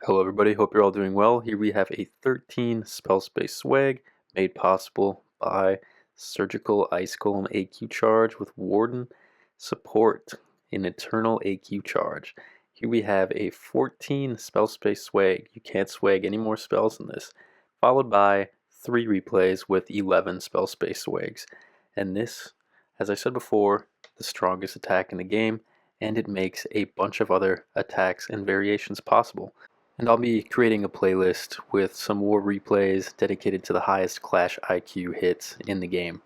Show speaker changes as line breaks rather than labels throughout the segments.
Hello everybody, hope you're all doing well. Here we have a 13 spell space swag made possible by Surgical Ice Golem AQ charge with Warden support, an eternal AQ charge. Here we have a 14 spell space swag. You can't swag any more spells than this, followed by 3 replays with 11 spell space swags. And this, as I said before, the strongest attack in the game, and it makes a bunch of other attacks and variations possible. And I'll be creating a playlist with some war replays dedicated to the highest Clash IQ hits in the game.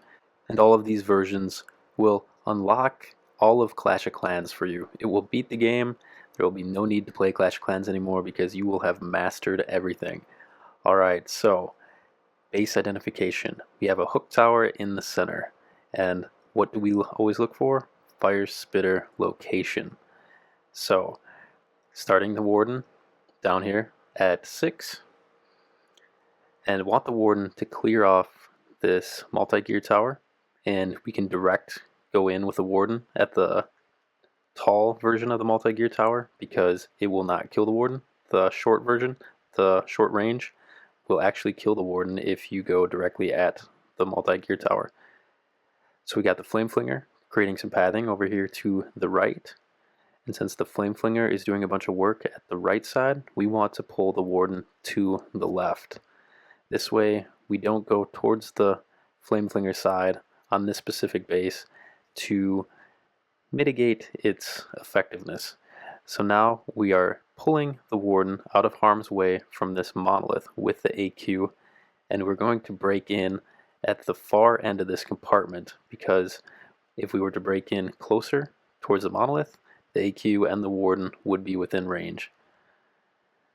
And all of these versions will unlock all of Clash of Clans for you. It will beat the game. There will be no need to play Clash of Clans anymore because you will have mastered everything. Alright, so base identification. We have a hook tower in the center. And what do we always look for? Fire spitter location. So, starting the Warden down here at 6, and want the Warden to clear off this multi-gear tower, and we can direct go in with the Warden at the tall version of the multi-gear tower because it will not kill the Warden. The short version, the short range, will actually kill the Warden if you go directly at the multi-gear tower. So we got the Flame Flinger creating some pathing over here to the right. And since the Flame Flinger is doing a bunch of work at the right side, we want to pull the Warden to the left. This way, we don't go towards the Flame Flinger side on this specific base to mitigate its effectiveness. So now we are pulling the Warden out of harm's way from this monolith with the AQ, and we're going to break in at the far end of this compartment, because if we were to break in closer towards the monolith, the AQ and the Warden would be within range.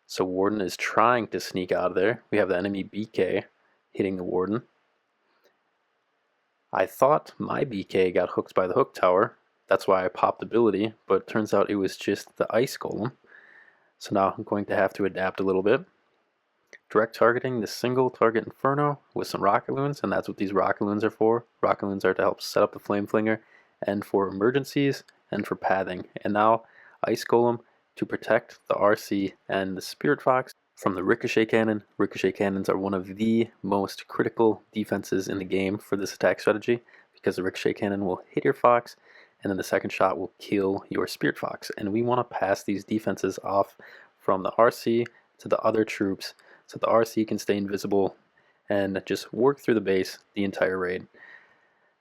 So Warden is trying to sneak out of there. We have the enemy BK hitting the Warden. I thought my BK got hooked by the hook tower. That's why I popped ability, but it turns out it was just the Ice Golem. So now I'm going to have to adapt a little bit. Direct targeting the single target Inferno with some Rocket Loons, and that's what these Rocket Loons are for. Rocket Loons are to help set up the Flame Flinger, and for emergencies, and for pathing. And now Ice Golem to protect the RC and the Spirit Fox from the Ricochet Cannon. Ricochet Cannons are one of the most critical defenses in the game for this attack strategy, because the Ricochet Cannon will hit your Fox, and then the second shot will kill your Spirit Fox. And we want to pass these defenses off from the RC to the other troops so the RC can stay invisible and just work through the base the entire raid.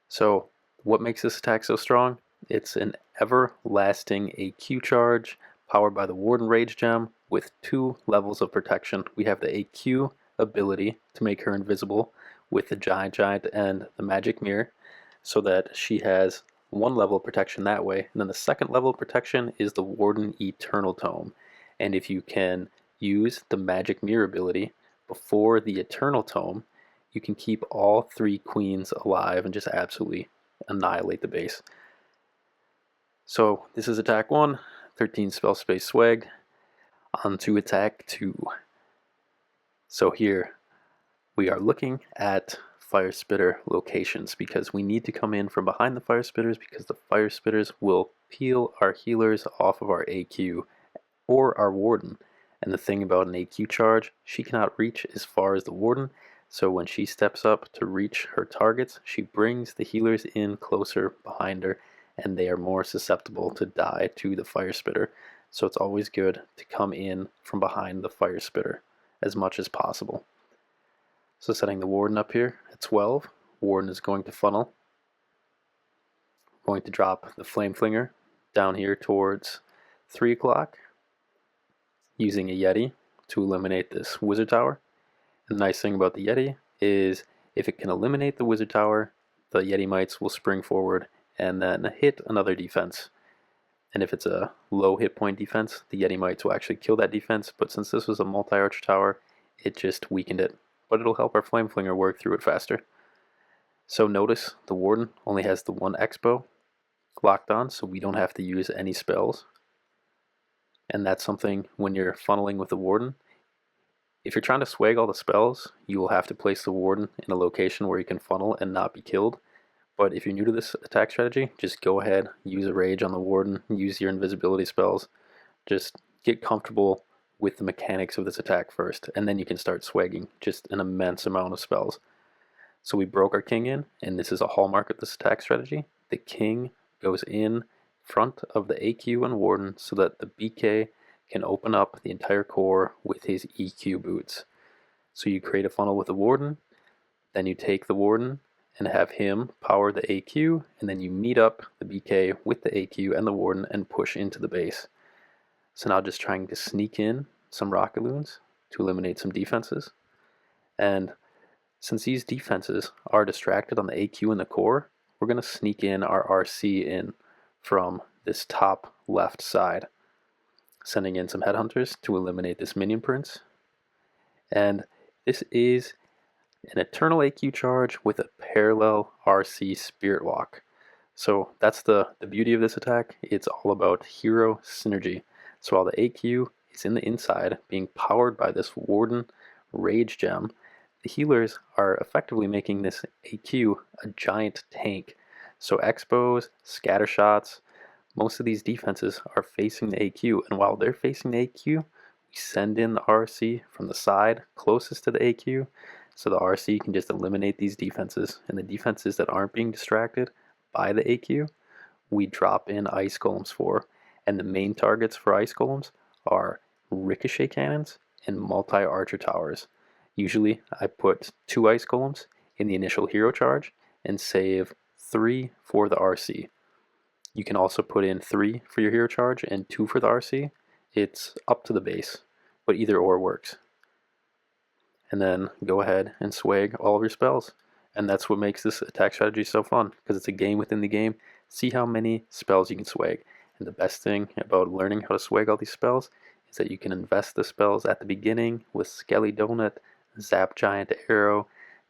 So what makes this attack so strong? It's an everlasting AQ charge powered by the Warden Rage Gem with 2 levels of protection. We have the AQ ability to make her invisible with the Giant and the Magic Mirror, so that she has 1 level of protection that way. And then the second level of protection is the Warden Eternal Tome. And if you can use the Magic Mirror ability before the Eternal Tome, you can keep all 3 queens alive and just absolutely annihilate the base. So this is attack 1, 13 spell space swag. On to attack 2. So here we are looking at fire spitter locations, because we need to come in from behind the fire spitters, because the fire spitters will peel our healers off of our AQ or our Warden. And the thing about an AQ charge, she cannot reach as far as the Warden, so when she steps up to reach her targets, she brings the healers in closer behind her, and they are more susceptible to die to the fire spitter. So it's always good to come in from behind the fire spitter as much as possible. So setting the Warden up here at 12, Warden is going to funnel. Going to drop the Flame Flinger down here towards 3 o'clock, using a Yeti to eliminate this Wizard Tower. And the nice thing about the Yeti is if it can eliminate the Wizard Tower, the Yeti Mites will spring forward and then hit another defense. And if it's a low hit point defense, the Yeti Mites will actually kill that defense, but since this was a multi-arch tower, it just weakened it. But it'll help our Flame Flinger work through it faster. So notice the Warden only has the 1 Expo locked on, so we don't have to use any spells. And that's something when you're funneling with the Warden. If you're trying to swag all the spells, you will have to place the Warden in a location where you can funnel and not be killed. But if you're new to this attack strategy, just go ahead, use a Rage on the Warden, use your invisibility spells. Just get comfortable with the mechanics of this attack first, and then you can start swagging just an immense amount of spells. So we broke our king in, and this is a hallmark of this attack strategy. The king goes in front of the AQ and Warden so that the BK can open up the entire core with his EQ boots. So you create a funnel with the Warden, then you take the Warden and have him power the AQ, and then you meet up the BK with the AQ and the Warden and push into the base. So now just trying to sneak in some rocket loons to eliminate some defenses. And since these defenses are distracted on the AQ and the core, we're going to sneak in our RC in from this top left side, sending in some headhunters to eliminate this minion prince. And this is an eternal AQ charge with a parallel RC spirit walk. So that's the beauty of this attack. It's all about hero synergy. So while the AQ is in the inside, being powered by this Warden Rage Gem, the healers are effectively making this AQ a giant tank. So expos, scatter shots, most of these defenses are facing the AQ, and while they're facing the AQ, we send in the RC from the side closest to the AQ, so the RC can just eliminate these defenses, and the defenses that aren't being distracted by the AQ, we drop in ice golems for, and the main targets for ice golems are ricochet cannons and multi-archer towers. Usually I put 2 ice golems in the initial hero charge and save 3 for the RC. You can also put in 3 for your hero charge and 2 for the RC. It's up to the base, but either or works. And then go ahead and swag all of your spells. And that's what makes this attack strategy so fun, because it's a game within the game. See how many spells you can swag. And the best thing about learning how to swag all these spells is that you can invest the spells at the beginning with Skelly Donut, Zap Giant Arrow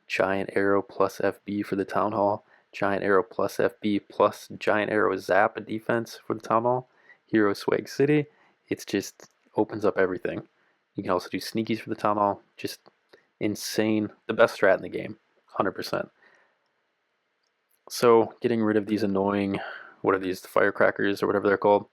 plus FB for the Town Hall, Giant Arrow plus FB plus Giant Arrow Zap defense for the Town Hall, Hero Swag City. It's just opens up everything. You can also do sneakies for the Town Hall. Just insane. The best strat in the game. 100%. So getting rid of these annoying, what are these, the firecrackers or whatever they're called,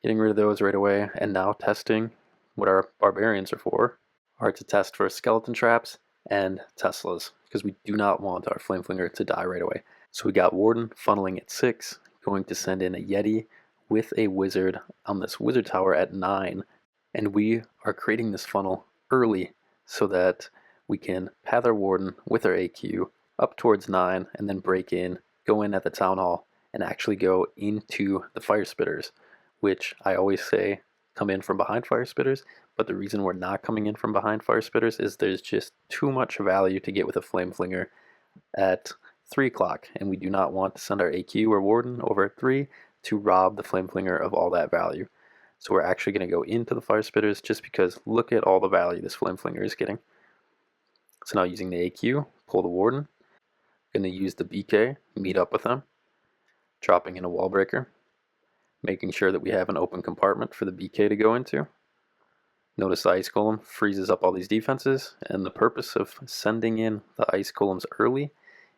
getting rid of those right away, and now testing what our barbarians are for, are to test for skeleton traps and Teslas, because we do not want our flame flinger to die right away. So we got Warden funneling at 6, going to send in a Yeti with a wizard on this wizard tower at 9, and we are creating this funnel early so that we can path our Warden with our AQ up towards 9 and then break in, go in at the Town Hall, and actually go into the Fire Spitters, which I always say come in from behind Fire Spitters, but the reason we're not coming in from behind Fire Spitters is there's just too much value to get with a Flame Flinger at 3 o'clock, and we do not want to send our AQ or Warden over at 3 to rob the Flame Flinger of all that value. So we're actually going to go into the Fire Spitters just because look at all the value this Flame Flinger is getting. So now using the AQ, pull the Warden, going to use the BK, meet up with them, dropping in a wall breaker, making sure that we have an open compartment for the BK to go into. Notice the Ice Golem freezes up all these defenses, and the purpose of sending in the Ice Golems early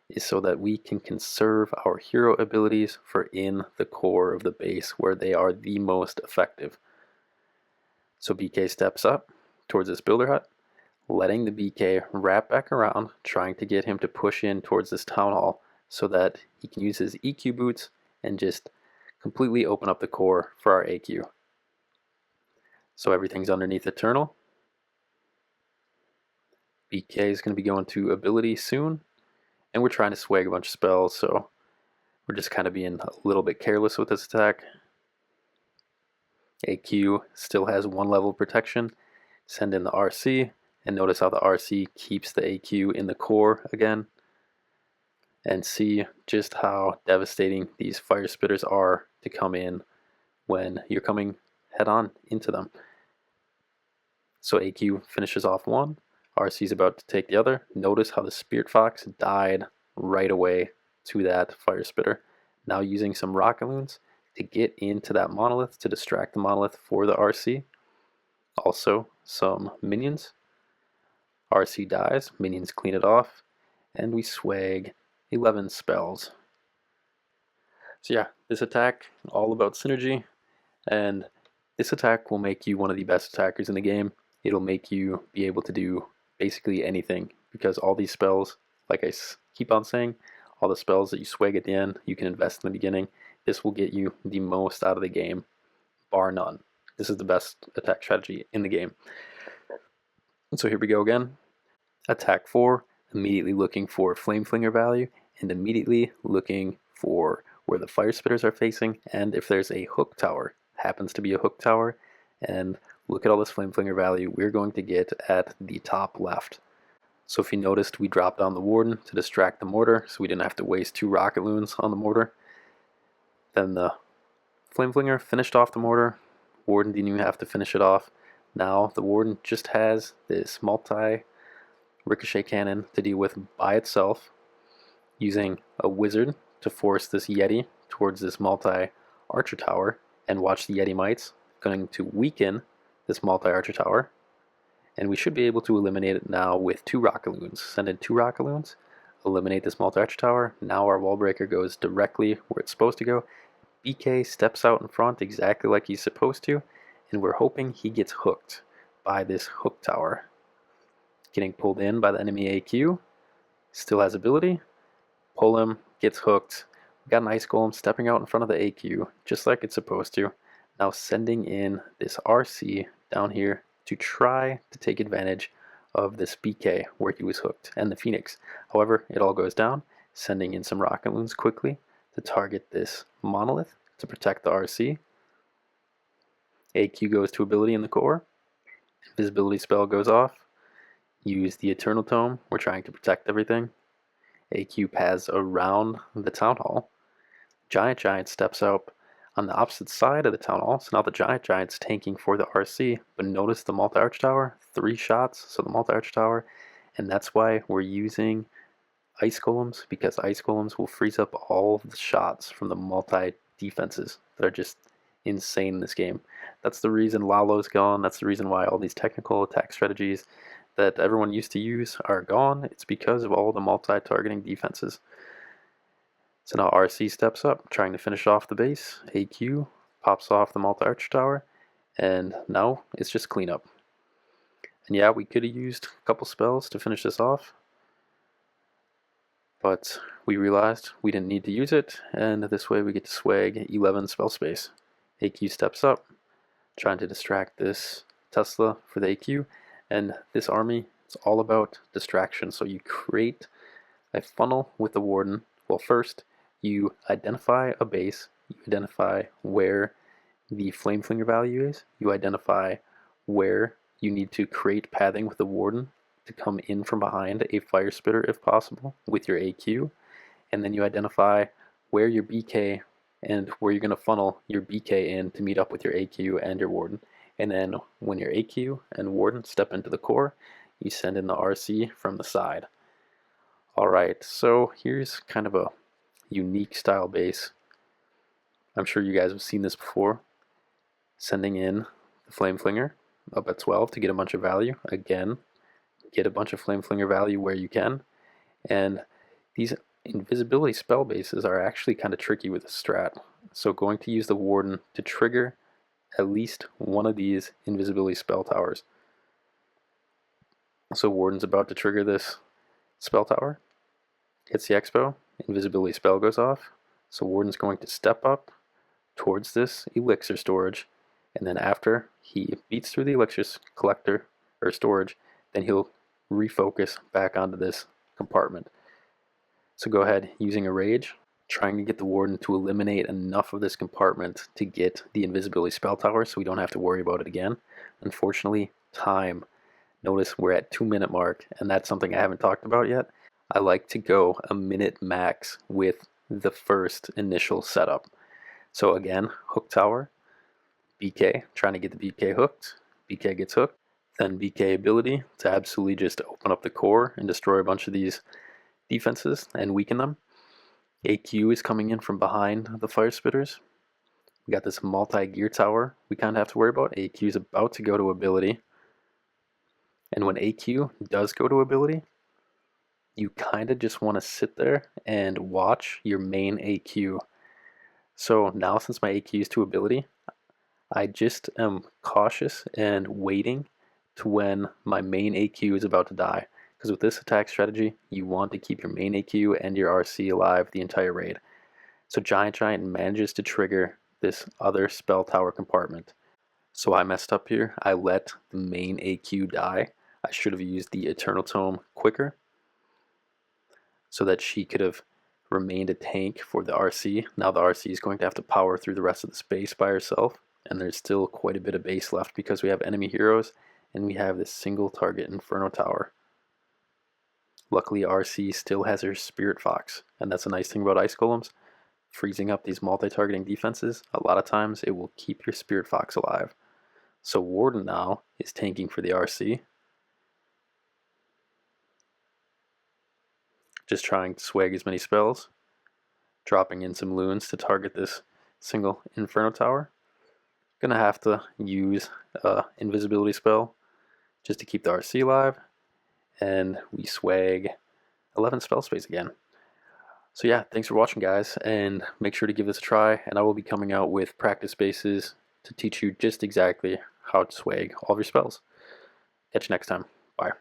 is so that we can conserve our hero abilities for in the core of the base where they are the most effective. So BK steps up towards this builder hut, letting the BK wrap back around, trying to get him to push in towards this Town Hall so that he can use his EQ boots and just completely open up the core for our AQ. So everything's underneath Eternal. BK is going to be going to ability soon, and we're trying to swag a bunch of spells, so we're just kind of being a little bit careless with this attack. AQ still has 1 level of protection. Send in the RC, and notice how the RC keeps the AQ in the core again. And see just how devastating these Fire Spitters are to come in when you're coming head on into them. So AQ finishes off 1, RC is about to take the other. Notice how the Spirit Fox died right away to that Fire Spitter. Now using some rocket loons to get into that monolith to distract the monolith for the RC. Also some minions. RC dies, minions clean it off, and we swag 11 spells. So yeah, this attack, all about synergy, and This attack will make you one of the best attackers in the game. It'll make you be able to do basically anything, because all these spells, like I keep on saying, all the spells that you swag at the end, you can invest in the beginning. This will get you the most out of the game, bar none. This is the best attack strategy in the game. So here we go again. Attack 4, immediately looking for Flame Flinger value, and immediately looking for where the Fire Spitters are facing, and if there's a hook tower, happens to be a hook tower, and look at all this Flame Flinger value we're going to get at the top left. So if you noticed, we dropped down the Warden to distract the mortar, so we didn't have to waste 2 rocket loons on the mortar. Then the Flame Flinger finished off the mortar. Warden didn't even have to finish it off. Now the Warden just has this multi-ricochet cannon to deal with by itself, using a wizard to force this Yeti towards this multi-archer tower, and watch the Yeti mites going to weaken this multi-archer tower. And we should be able to eliminate it now with 2 rocket loons. Send in 2 rocket loons, eliminate this multi-archer tower. Now our wall breaker goes directly where it's supposed to go. BK steps out in front exactly like he's supposed to, and we're hoping he gets hooked by this hook tower. Getting pulled in by the enemy AQ, still has ability, pull him, gets hooked. We got an Ice Golem stepping out in front of the AQ, just like it's supposed to. Now sending in this RC down here to try to take advantage of this BK where he was hooked, and the Phoenix. However, it all goes down, sending in some rocket loons quickly to target this monolith to protect the RC. AQ goes to ability in the core. Invisibility spell goes off. Use the Eternal Tome. We're trying to protect everything. AQ paths around the Town Hall. Giant steps up on the opposite side of the Town Hall. So now the Giant's tanking for the RC. But notice the multi-arch tower, 3 shots. So the multi-arch tower. And that's why we're using Ice Golems, because Ice Golems will freeze up all of the shots from the multi-defenses that are just insane in this game. That's the reason Lalo's gone. That's the reason why all these technical attack strategies that everyone used to use are gone. It's because of all the multi-targeting defenses. So now RC steps up, trying to finish off the base. AQ pops off the multi-arch tower, and now it's just cleanup. And yeah, we could have used a couple spells to finish this off, but we realized we didn't need to use it, and this way we get to swag 11 spell space. AQ steps up, trying to distract this Tesla for the AQ, and this army is all about distraction. So you create a funnel with the Warden. Well, first you identify a base, you identify where the Flame Flinger value is, you identify where you need to create pathing with the Warden to come in from behind a Fire Spitter if possible with your AQ, and then you identify where your BK and where you're going to funnel your BK in to meet up with your AQ and your Warden. And then when your AQ and Warden step into the core, you send in the RC from the side. Alright, so here's kind of a unique style base. I'm sure you guys have seen this before. Sending in the Flame Flinger up at 12 to get a bunch of value. Again, get a bunch of Flame Flinger value where you can. And these invisibility spell bases are actually kind of tricky with the strat. So going to use the Warden to trigger at least one of these invisibility spell towers. So Warden's about to trigger this spell tower. Hits the expo, invisibility spell goes off. So Warden's going to step up towards this elixir storage, and then after he beats through the elixir collector or storage, then he'll refocus back onto this compartment. So go ahead, using a rage, trying to get the Warden to eliminate enough of this compartment to get the invisibility spell tower so we don't have to worry about it again. Unfortunately, time. Notice we're at 2-minute mark, and that's something I haven't talked about yet. I like to go a minute max with the first initial setup. So again, hook tower, BK, trying to get the BK hooked. BK gets hooked. Then BK ability to absolutely just open up the core and destroy a bunch of these defenses and weaken them. AQ is coming in from behind the Fire Spitters. We got this multi-gear tower we kind of have to worry about. AQ is about to go to ability. And when AQ does go to ability, you kind of just want to sit there and watch your main AQ. So now since my AQ is to ability, I just am cautious and waiting to when my main AQ is about to die. Because with this attack strategy, you want to keep your main AQ and your RC alive the entire raid. So Giant manages to trigger this other spell tower compartment. So I messed up here. I let the main AQ die. I should have used the Eternal Tome quicker so that she could have remained a tank for the RC. Now the RC is going to have to power through the rest of the space by herself, and there's still quite a bit of base left because we have enemy heroes and we have this single target Inferno Tower. Luckily RC still has her Spirit Fox, and that's a nice thing about Ice Golems. Freezing up these multi-targeting defenses, a lot of times it will keep your Spirit Fox alive. So Warden now is tanking for the RC. Just trying to swag as many spells. Dropping in some loons to target this single Inferno Tower. Gonna have to use invisibility spell just to keep the RC alive. And we swag 11 spell space again. So yeah, thanks for watching guys, and make sure to give this a try, and I will be coming out with practice spaces to teach you just exactly how to swag all of your spells. Catch you next time. Bye.